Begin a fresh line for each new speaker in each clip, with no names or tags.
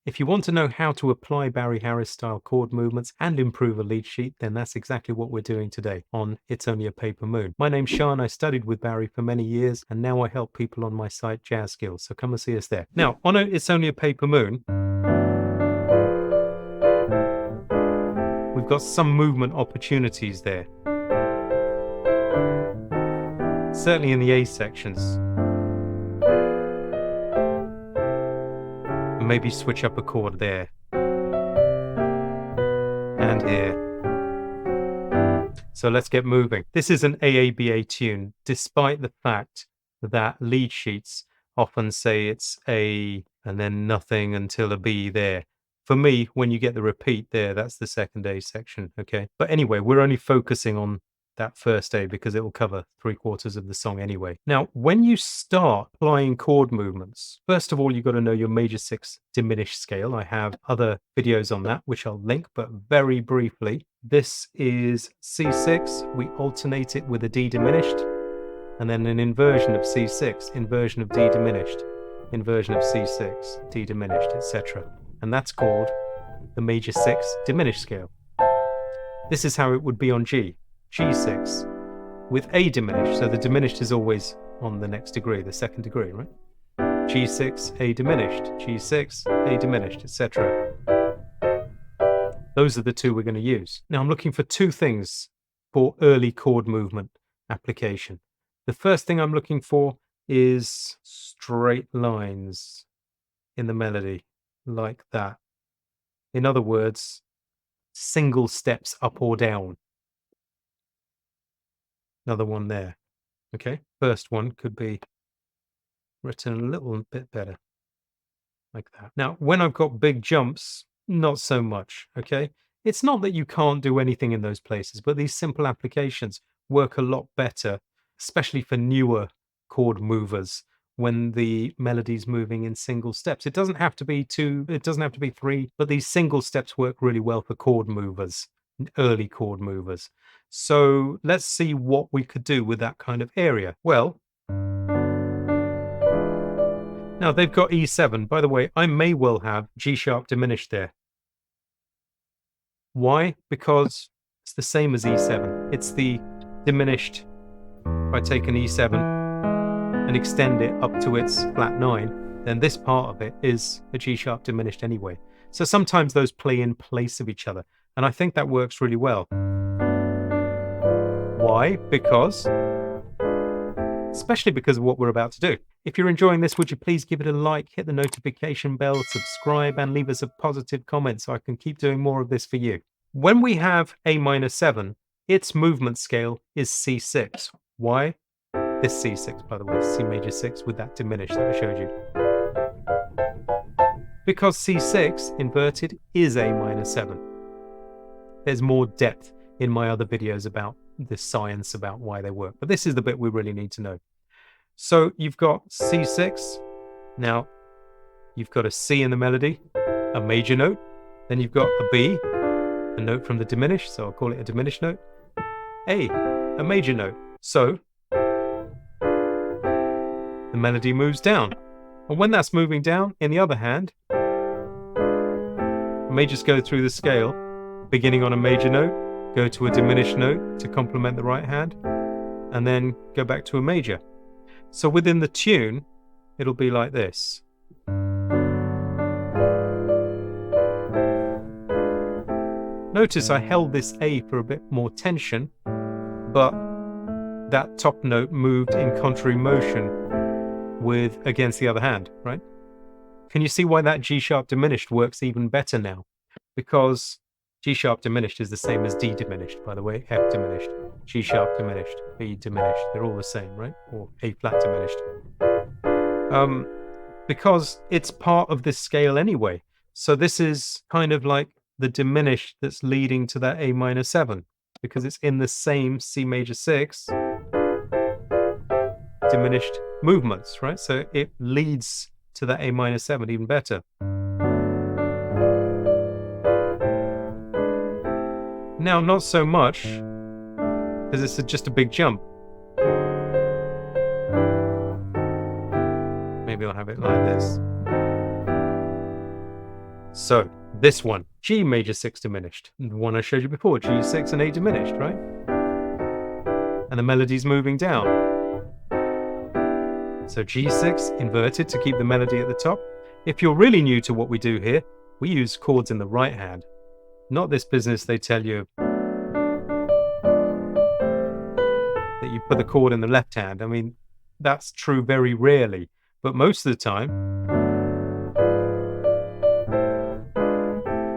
If you want to know how to apply Barry Harris style chord movements and improve a lead sheet, then that's exactly what we're doing today on It's Only a Paper Moon. My name's Sean. I studied with Barry for many years, and now I help people on my site Jazz Skills. So come and see us there. Now, on It's Only a Paper Moon, we've got some movement opportunities there. Certainly in the A sections. Maybe switch up a chord there and here. So let's get moving. This is an AABA tune, despite the fact that lead sheets often say it's A and then nothing until a B there. For me, when you get the repeat there, that's the second A section, okay? But anyway, we're only focusing on that first A because it will cover 3/4 of the song anyway. Now, when you start applying chord movements, first of all, you've got to know your major 6 diminished scale. I have other videos on that, which I'll link, but very briefly, this is C6. We alternate it with a D diminished, and then an inversion of C6, inversion of D diminished, inversion of C6, D diminished, etc. And that's called the major 6 diminished scale. This is how it would be on G. G6 with A diminished, so the diminished is always on the next degree, the second degree, right? G6, A diminished, G6, A diminished, etc. Those are the two we're going to use. Now I'm looking for 2 things for early chord movement application. The first thing I'm looking for is straight lines in the melody, like that. In other words, single steps up or down. Another one there. Okay, first one could be written a little bit better, like that. Now, when I've got big jumps, not so much, okay? It's not that you can't do anything in those places, but these simple applications work a lot better, especially for newer chord movers, when the melody's moving in single steps. It doesn't have to be 2, it doesn't have to be 3, but these single steps work really well for chord movers, early chord movers. So let's see what we could do with that kind of area. Well, now they've got E7. By the way, I may well have G sharp diminished there. Why? Because it's the same as E7. It's the diminished. If I take an E7 and extend it up to its flat 9, then this part of it is a G sharp diminished anyway. So sometimes those play in place of each other, and I think that works really well. Why? Because, especially because of what we're about to do. If you're enjoying this, would you please give it a like, hit the notification bell, subscribe, and leave us a positive comment so I can keep doing more of this for you. When we have A minor 7, its movement scale is C6. Why? This C6, by the way, C major 6 with that diminished that I showed you. Because C6 inverted is A minor 7. There's more depth in my other videos about the science about why they work, but this is the bit we really need to know. So you've got C6. Now you've got a C in the melody, a major note, then you've got a B, a note from the diminished, so I'll call it a diminished note, A, a major note. So the melody moves down, and when that's moving down, in the other hand, majors go through the scale, beginning on a major note, go to a diminished note to complement the right hand, and then go back to a major. So within the tune, it'll be like this. Notice I held this A for a bit more tension, but that top note moved in contrary motion with against the other hand, right? Can you see why that G sharp diminished works even better now? Because G sharp diminished is the same as D diminished, by the way, F diminished, G sharp diminished, B diminished. They're all the same, right? Or A flat diminished. Because it's part of this scale anyway. So this is kind of like the diminished that's leading to that A minor 7, because it's in the same C major 6 diminished movements, right? So it leads to that A minor 7 even better. Now, not so much, because it's just a big jump. Maybe I'll have it like this. So this one, G major 6 diminished. The one I showed you before, G6 and A diminished, right? And the melody's moving down. So G6 inverted to keep the melody at the top. If you're really new to what we do here, we use chords in the right hand. Not this business they tell you that you put the chord in the left hand. I mean, that's true very rarely, but most of the time,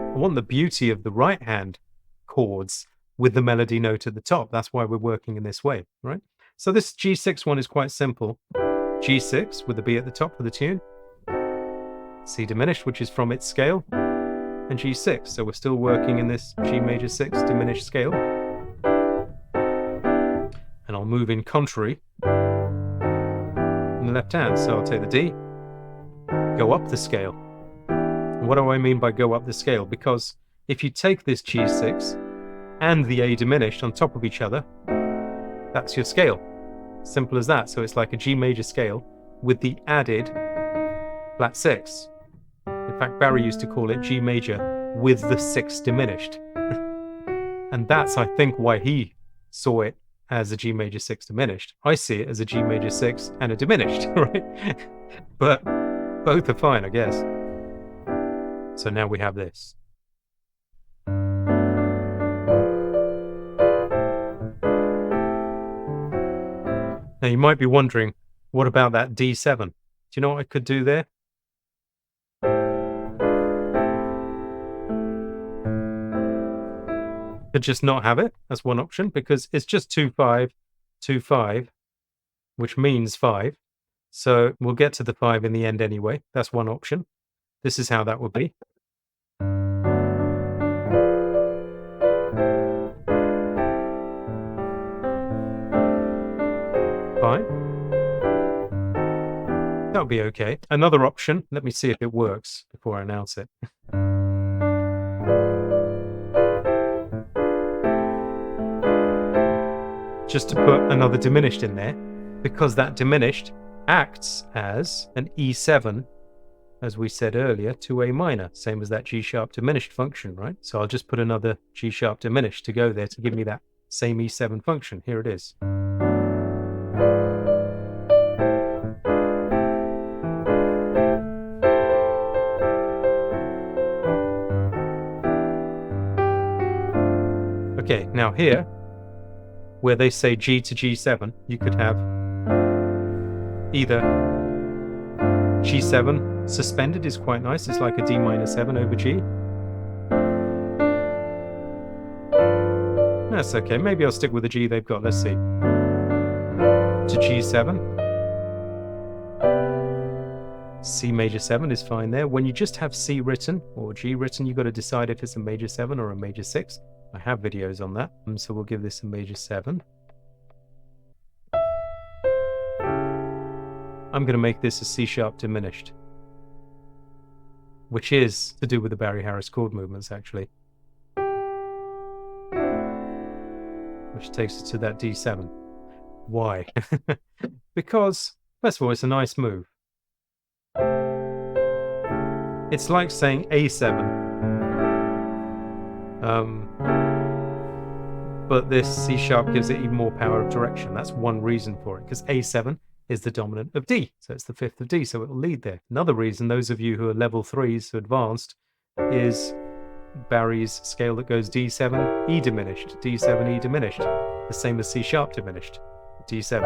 I want the beauty of the right hand chords with the melody note at the top. That's why we're working in this way, right? So this G6 one is quite simple. G6 with the B at the top for the tune, C diminished, which is from its scale, and G6. So we're still working in this G major 6 diminished scale. And I'll move in contrary in the left hand. So I'll take the D, go up the scale. And what do I mean by go up the scale? Because if you take this G6 and the A diminished on top of each other, that's your scale. Simple as that. So it's like a G major scale with the added flat 6. In fact, Barry used to call it G major with the 6 diminished. And that's, I think, why he saw it as a G major 6 diminished. I see it as a G major 6 and a diminished, right? But both are fine, I guess. So now we have this. Now you might be wondering, what about that D7? Do you know what I could do there? Could just not have it. That's one option, because it's just 2-5, 2-5, which means 5. So we'll get to the 5 in the end anyway. That's one option. This is how that would be. Fine. That would be okay. Another option, let me see if it works before I announce it. Just to put another diminished in there, because that diminished acts as an E7, as we said earlier, to A minor, same as that G sharp diminished function, right? So I'll just put another G sharp diminished to go there to give me that same E7 function. Here it is. Okay, now here, where they say G to G7, you could have either G7 suspended is quite nice. It's like a D minor 7 over G. That's okay. Maybe I'll stick with the G they've got. Let's see. To G7. C major 7 is fine there. When you just have C written or G written, you've got to decide if it's a major 7 or a major 6. I have videos on that. So we'll give this a major 7. I'm going to make this a C sharp diminished, which is to do with the Barry Harris chord movements, actually, which takes us to that D7. Why? Because, first of all, it's a nice move. It's like saying A7. But this C sharp gives it even more power of direction. That's one reason for it, because A7 is the dominant of D, so it's the 5th of D, so it will lead there. Another reason, those of you who are level 3s, so advanced, is Barry's scale that goes D7, E diminished, D7, E diminished, the same as C sharp diminished, D7.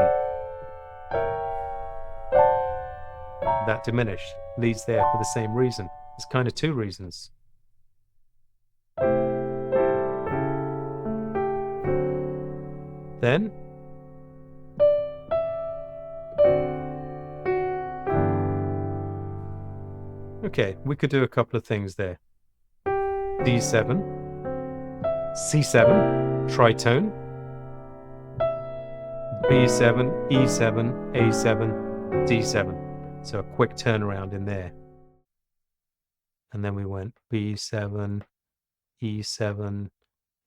That diminished leads there for the same reason. There's kind of two reasons. Then okay, we could do a couple of things there. D7, C7, tritone, B7, E7, A7, D7. So a quick turnaround in there. And then we went B7, E7,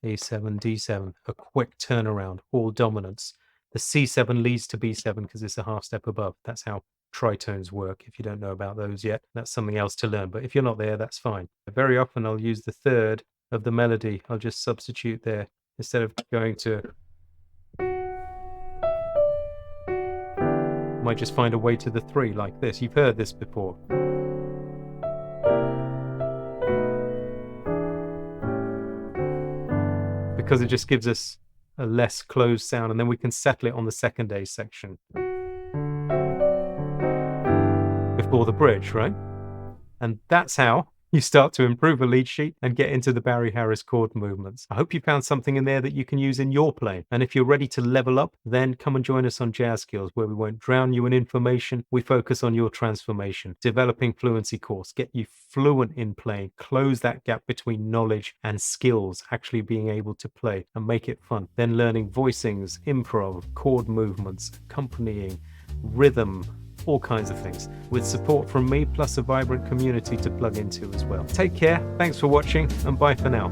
A7, D7. A quick turnaround, all dominance. The C7 leads to B7 because it's a half step above. That's how tritones work. If you don't know about those yet, that's something else to learn. But if you're not there, that's fine. Very often I'll use the third of the melody. I'll just substitute there instead of going to. Might just find a way to the 3 like this. You've heard this before. Because it just gives us a less closed sound, and then we can settle it on the second A section before the bridge, right? And that's how you start to improve a lead sheet and get into the Barry Harris chord movements. I hope you found something in there that you can use in your playing. And if you're ready to level up, then come and join us on Jazz Skills, where we won't drown you in information. We focus on your transformation. Developing Fluency course, get you fluent in playing, close that gap between knowledge and skills, actually being able to play, and make it fun. Then learning voicings, improv, chord movements, accompanying, rhythm, all kinds of things, with support from me plus a vibrant community to plug into as well. Take care, thanks for watching, and bye for now.